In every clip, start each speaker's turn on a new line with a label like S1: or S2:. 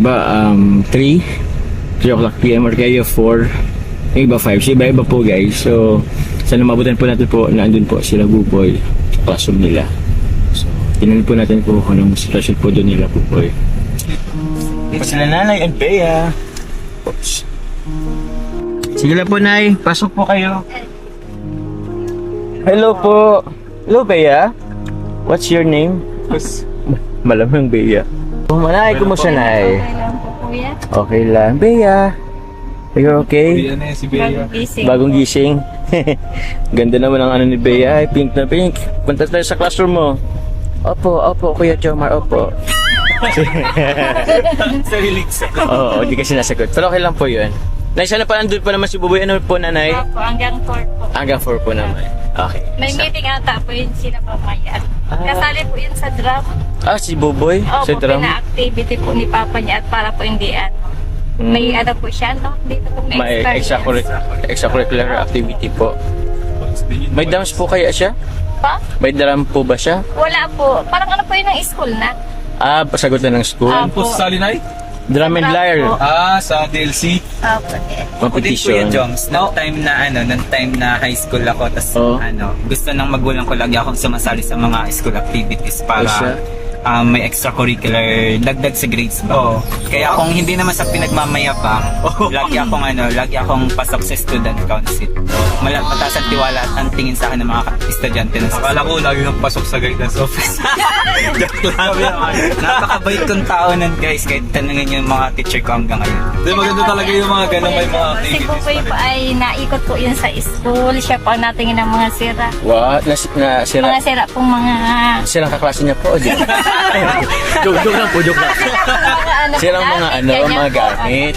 S1: 3 o'clock PM or kaya 4, yung iba 5, so iba-iba po guys. So sana mabutan po natin po na andun po sila Buboy sa classroom nila. So tingnan po natin po kung anong sitwasyon po doon nila Buboy. Pa sila Nanay and Bea. Oops. Sige lang po Nay, pasok po kayo. Hello po. Hello Bea. What's your name? Malamang Bea. Nay, kumusta Nay?
S2: Okay lang po, kuya.
S1: Okay lang. Bea, are you okay?
S3: Si Bea.
S1: Bagong gising. Ganda naman ang ano ni Bea. Ay, pink na pink. Punta tayo sa classroom mo. Opo, Kuya Jomar, opo.
S3: Sa relics.
S1: Oo, di kasi nasagot. Pero okay lang po yun. Nay, sana pa nandun pa naman si Buboy. Ano po, Nanay?
S2: Opo, hanggang 4 po.
S1: Hanggang 4 po naman. Okay.
S2: May meeting ata po yun sila pamayan. Kasali po yun sa drum.
S1: Si Buboy? Sa
S2: Opo,
S1: drum?
S2: pina-activity po ni Papa niya at para po hindi may ano po siya, no? Dito po may
S1: May
S2: experience.
S1: extracurricular activity po. May dance po kaya siya?
S2: Pa?
S1: May drum po ba siya?
S2: Wala po. Parang ano po yun ng school na?
S1: Pasagot na ng school.
S2: Opo.
S3: Po sa Salinay?
S1: Drum and lyre.
S2: Opo.
S3: Sa DLC.
S2: Opo.
S1: Competition.
S4: Joms, nung time na high school ako, tas
S1: Oo.
S4: gusto ng magulang ko lagi akong sumasali sa mga school activities para
S1: siya?
S4: may extracurricular dagdag sa grades ba.
S3: Oo.
S4: Kaya kung hindi naman sa pinagmamayabang, lagi akong pasok sa student council. Mataas ang tiwala at ang tingin sa akin ng mga estudyante na sa
S3: Akala ko lagi kang pasok sa guidance office.
S4: Joke lang. Napakabait kong tao nun guys, kahit tanungin yung mga teacher ko hanggang ngayon.
S3: Di maganda talaga yung mga ganun may mga
S2: Si
S3: activities.
S2: Buboy po ay naikot po yun sa school. Siya po ang natingin ng mga sira.
S1: What?
S2: Mga
S1: Sira
S2: sira pong mga...
S1: silang kaklase niya po. Joke lang po, joke lang.
S2: mga ano,
S1: Silang mga
S2: ganyan
S1: mga
S2: po.
S1: gamit.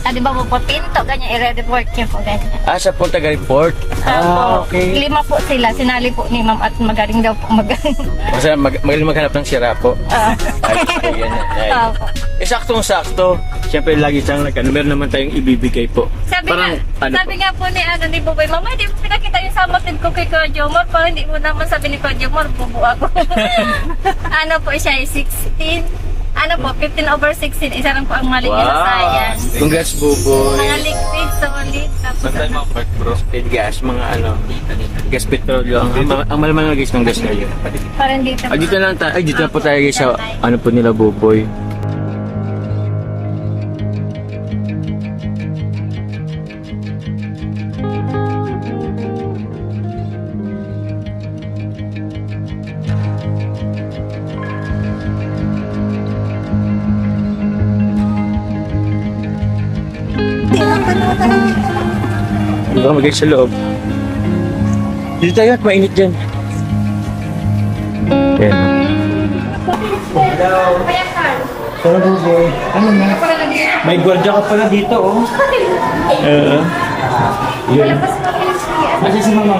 S2: Di ba po pinto, ganyan, i-report niyo po ganyan.
S1: Siya po taga-report. Okay.
S2: 5 po sila, sinali po ni ma'am at magaling daw po magaling.
S1: Basta magaling maghanap ng sira po. Ay, po yan. Ay.
S2: Opo.
S1: Saktong-sakto. Siyempre, lagi siyang meron naman tayong ibibigay po.
S2: Sabi
S1: Parang,
S2: nga po ni Buboy, mama, hindi mo pinakita yung samotin ko kay Kuya Jomar, parang hindi mo naman sabi ni Kuya Jomar, bubo ako. Ano po siya, 16, 15/16, isa lang po ang mali niya sa science.
S1: Congrats, Buboy.
S2: Mga liquid, solid, tapos
S3: Saan mga part bro?
S1: Gas, mga gas petrolyo. Ang malaman ng gas ng gas ngayon.
S2: parang dito.
S1: Dito lang tayo. Dito na po tayo guys sa po nila Buboy. Baka mag sa loob. Dito tayo at mainit dyan. Ayan. Hello, Buboy. Ano na? May gwardiya ka pala dito, oh. Yun. Asan si mama?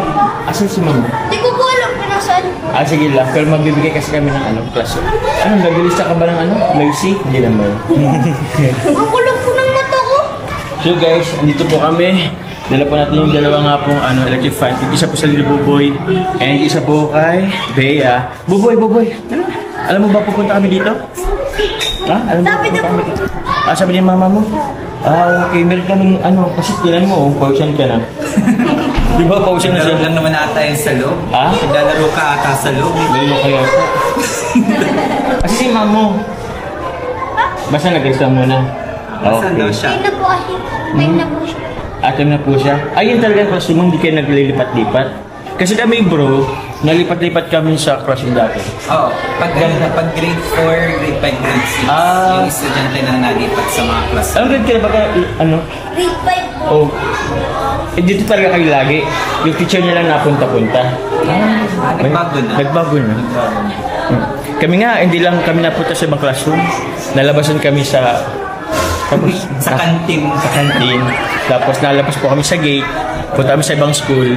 S1: Asan si mama?
S5: Hindi ko po alam kung nasaan.
S1: Sige lang. Pero magbibigay kasi kami ng klase. Nagbilista ka ba ng Mercy? Hindi naman.
S5: Ang kulog po ng mata ko.
S1: So guys, andito po kami. Dala po natin yung dalawa nga pong electric fan. Isa po sa Lili Buboy and isa po kay Bea. Buboy! Alam mo ba pupunta kami dito? Alam mo
S5: Sabi
S1: pupunta
S5: na
S1: kami dito? Sabi ni mama mo? Okay. Meron kaming kasi tinan mo, pausan ka na. Di ba pausan na
S4: Laro
S1: siya?
S4: lang naman ata yun sa loob. Naglalaro ka ata sa loob.
S1: Hindi mo kaya po. Kasi si mama mo. Basta nag-resta muna.
S4: Saan daw siya?
S5: Ayun na po kasi. Ayun na po siya.
S1: Atin na po siya. Ayun talaga classroom, hindi kayo naglilipat-lipat. Kasi kami bro, nalipat-lipat kami sa classroom dati.
S4: Oo. Pag grade 4, grade 5, grade 6, yung estudyante na nalipat sa mga class.
S1: Anong grade kayo? Baka,
S5: Grade 5 po.
S1: Oh. Dito talaga kayo lagi. Yung teacher niya lang napunta-punta.
S4: Nagbago na.
S1: Nagbago na. Kami nga, hindi lang kami napunta sa ibang classroom. Nalabasan kami sa...
S4: Sa kantin.
S1: Sa kantin. Tapos nalabas po kami sa gate. Punta kami sa ibang school.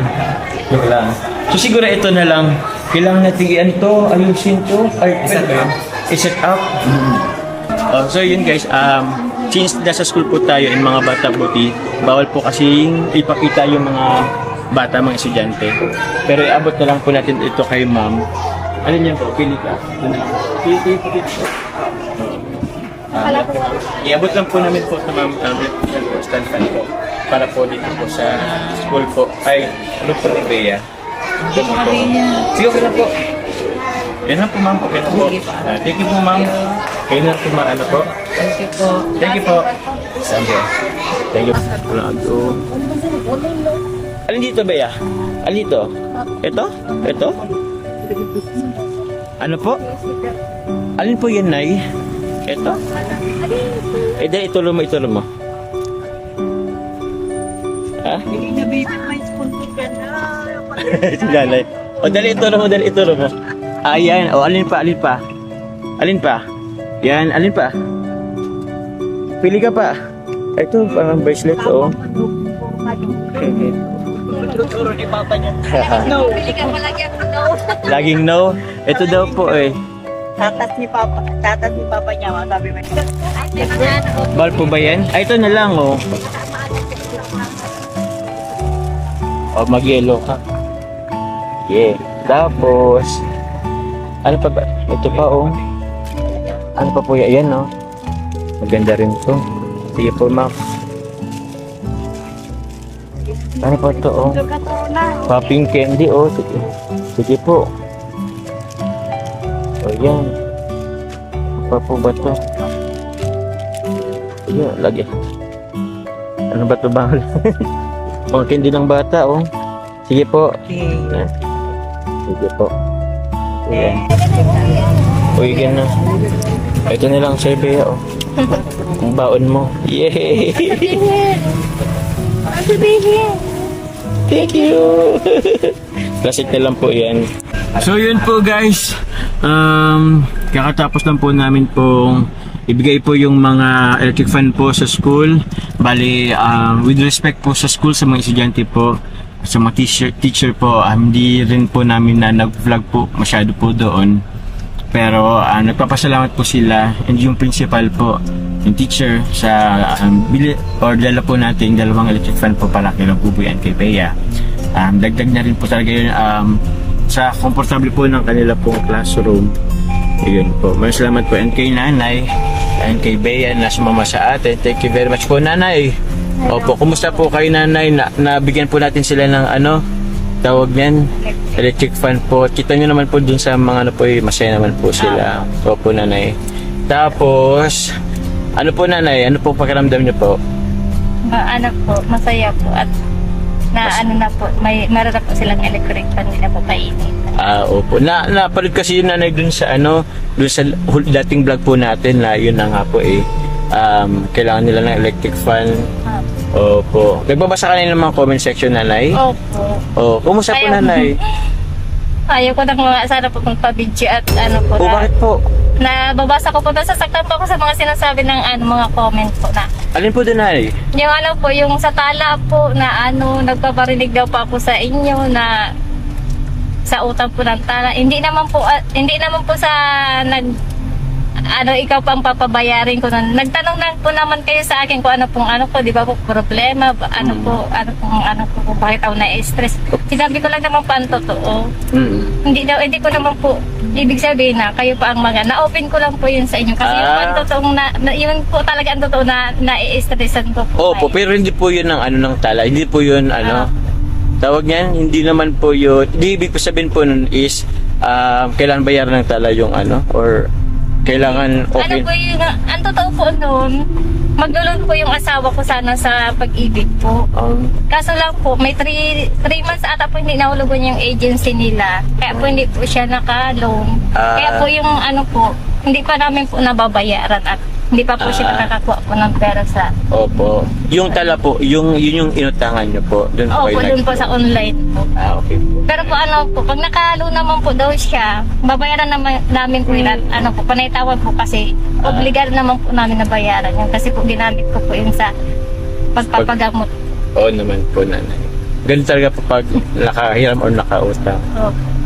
S1: Yun lang. So siguro ito na lang. Kailangan natin ayusin to. I-set up. So yun guys, since nasa school po tayo in mga bata buti, bawal po kasing ipakita yung mga bata, mga estudyante. Pero iabot na lang po natin ito kay ma'am. Ano niyan po? Pili ka. Pili. Iabot lang po namin po sa ma'am stand fan po para po dito po sa school po. Ay, ano po ni Bea? Ito po. Sige, okay lang po. Yan lang po ma'am, okay lang po. Thank you po ma'am. Kayo na po ano po. Thank you po. Sabi. Thank you. Alin dito Bea? Alin dito? Ito? Ito? Ano po? Alin po yan, Nay? Ito? Dahil itulong mo. Ha? Si Nanay. Dali itulong mo. Ayan. Alin pa? Yan, alin pa? Pili ka pa. Ito, parang bracelet,
S2: Tuturo ni Papa niya. No. Pili ka palagi ako no.
S1: Laging no. Ito daw po eh.
S6: Tatas ni Papa niya, sabi mo.
S1: Bal po ba yan? Ay, ito na lang, mag-yellow ka. Yeah. Tapos, ano pa ba? Ito pa, Ano pa po yan, Maganda rin to. Sige po, ma'am. Ano pa ito, Popping candy, Sige. Sige po. Yan. Apa po ba ito? Yan, lagi. Ano ba ito ba? Mga candy ng bata, Sige po. Yan. Sige po. Yan. Uy, na. Ito na lang sa'yo, Bea, Ang baon mo. Yay! Thank you! Classic na lang po yan. So yun po guys. Kakatapos lang po namin pong ibigay po yung mga electric fan po sa school. Bali, with respect po sa school, sa mga estudyante po, sa mga teacher po, hindi rin po namin na nag-vlog po masyado po doon. Pero nagpapasalamat po sila and yung principal po, yung teacher sa dala po natin dalawang electric fan po para kay Bubuyan kay Bea. Dagdag na rin po talaga yun sa komportable po ng kanila pong classroom. Yun po. Maraming salamat po and kay Nanay and kay Bea na sumama sa atin. Thank you very much po, Nanay. Opo, kumusta po kayo, Nanay? Nabigyan po natin sila ng tawag niyan, electric fan po. Kita nyo naman po dun sa mga masaya naman po sila. Opo, Nanay. Tapos, ano po, Nanay? Ano po pakiramdam niyo po?
S2: Masaya po at na po, meron na po silang electric fan nila po kainin.
S1: Opo. Napanood kasi yun, Nanay, dun sa dun sa dating vlog po natin na yun na nga po kailangan nila ng electric fan. Opo. Nagbabasa ka na ng mga comment section, Nanay?
S2: Opo.
S1: Kumusta po, Nanay?
S2: Ayaw ko nang sana po kung pabidyo at po.
S1: Bakit po?
S2: Nababasa ko po, nasasaktan po ako sa mga sinasabi ng mga comment po na.
S1: Alin po doon, Nanay?
S2: Yung po, yung sa tala po na nagpaparinig daw pa ako sa inyo na sa utang po ng tala. Hindi naman po sa ikaw pang papabayarin ko nun. Nagtanong na po naman kayo sa akin kung ano po, di ba po problema, bakit ako na-stress. Sinabi ko lang naman po ang totoo. Hindi ko naman po ibig sabihin na kayo pa ang na-open ko lang po yun sa inyo. Kasi yun po ang totoong yun po talaga ang totoo na na-stressan ko po.
S1: Opo, pero hindi po yun ng tala. Hindi po yun, tawag niyan, hindi naman po yun. Hindi ibig po sabihin po nun is, kailangan bayaran ng tala yung or kailangan okay.
S2: Po yun, ang totoo po noon, maglulod po yung asawa ko sana sa pag-ibig po. Kaso lang po, may 3 months ata po hindi nahulugan yung agency nila. Kaya po hindi po siya naka-loan. Kaya po yung hindi pa namin po nababayaran at hindi pa po siya nakakakuha po ng pera sa...
S1: Opo. Yung tala po, yun yung inutangan nyo po. Doon po
S2: Opo, doon po sa online po.
S1: Okay po.
S2: Pero po, pag nakalo naman po daw siya, babayaran namin po yun at panaytawan po kasi obligado naman po namin na bayaran yun kasi po ginamit ko po yun sa pagpapagamot.
S1: Oo naman po, Nanay. Ganun talaga po pag nakahiram o nakautang.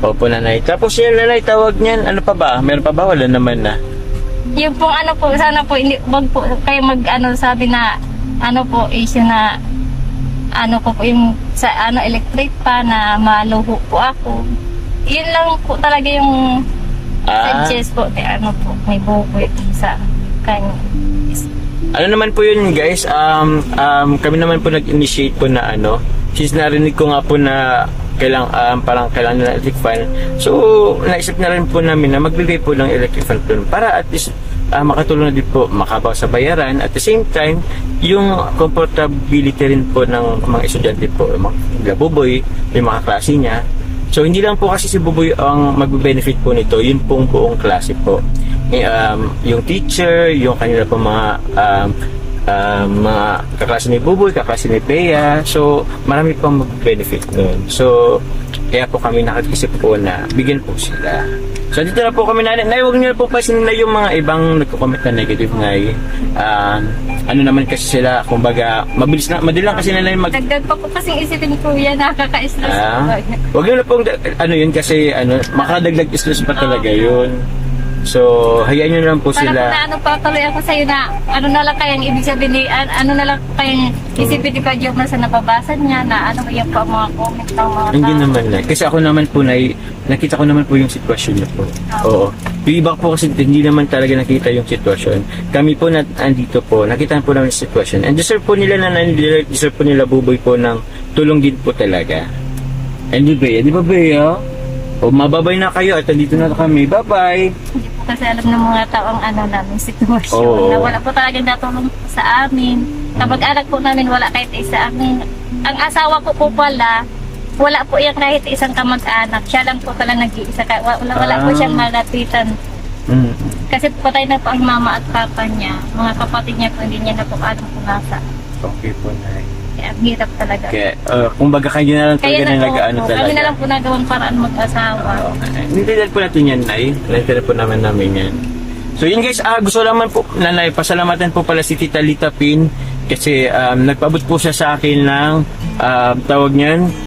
S1: Opo, Nanay. Tapos yun, Nanay, tawag niyan, ano pa ba? Meron pa ba? Wala naman na.
S2: Yung pong sana po, hindi, wag po kayo sabi na, issue na, po yung sa electric pa na maluho po ako. Yun lang po talaga yung suggest po, po, may buko yung isa. kanya.
S1: Ano naman po yun guys, kami naman po nag-initiate po na since narinig ko nga po na parang kailangan ng electric fan. So, naisip na rin po namin na magbigay po ng electric fan po para at least makatulong na din po makabaw sa bayaran. At the same time, yung comfortability rin po ng mga estudyante po, mga Buboy, yung mga klase niya. So, hindi lang po kasi si Buboy ang magbe-benefit po nito, yun pong buong klase po. Yung teacher, yung kanila po mga kaklase ni Buboy, kaklase ni Bea. So, marami pang mag-benefit nun. So, kaya po kami nakag-isip po na bigyan po sila. So, dito na po kami na huwag niyo na po pasin na yung mga ibang nagko-comment na negative na ano naman kasi sila, kumbaga, madali lang kasi nila yung
S2: Dagdag pa po kasing isipin ko yan, nakaka-stress po.
S1: huwag niyo na pong, yun kasi, makadagdag stress pa talaga yun. So, hayaan nyo lang po
S2: Para
S1: sila.
S2: kung na patuloy ako sa'yo na ano na lang kayang ibig sabihin, ano na lang kayang isipin ni Kuya Jomar sa nababasa niya na ano yan po ang mga comment ng mga
S1: Hindi naman lang. Kasi ako naman po, nakita ko naman po yung sitwasyon niyo po. Oo. Yung iba po kasi hindi naman talaga nakita yung sitwasyon. Kami po na andito po, nakita po namin yung sitwasyon. And deserve po nila deserve po nila Buboy po ng tulong din po talaga. And di ba Bea? O mababay na kayo at andito na kami. Bye-bye!
S2: Hindi po kasi alam ng mga tao ang ano namin sitwasyon.
S1: Oo.
S2: Na wala po talagang natulong po sa amin. Kapag anak po namin, wala kahit isa amin. Ang asawa ko po pala, wala po yung kahit isang kamag-anak. Siya lang po pala nag-iisa. Wala po siyang malapitan. Kasi patay na po ang mama at papa niya. Mga kapatid niya po, hindi niya na po alam kung nasa.
S1: Okay po, Nay.
S2: Kaya ang hirap talaga.
S1: Kaya, kumbaga kayo na lang
S2: Kaya
S1: talaga na nag-ano
S2: po,
S1: talaga.
S2: kami na lang po nagawang paraan mag-asawa.
S1: Nintindihan po natin yan, Nay. Nintindihan po namin yan. So yun guys, gusto naman po, Nanay, pasalamatan po pala si Tita Lita Pin kasi nagpaabot po siya sa akin ng tawag niyan,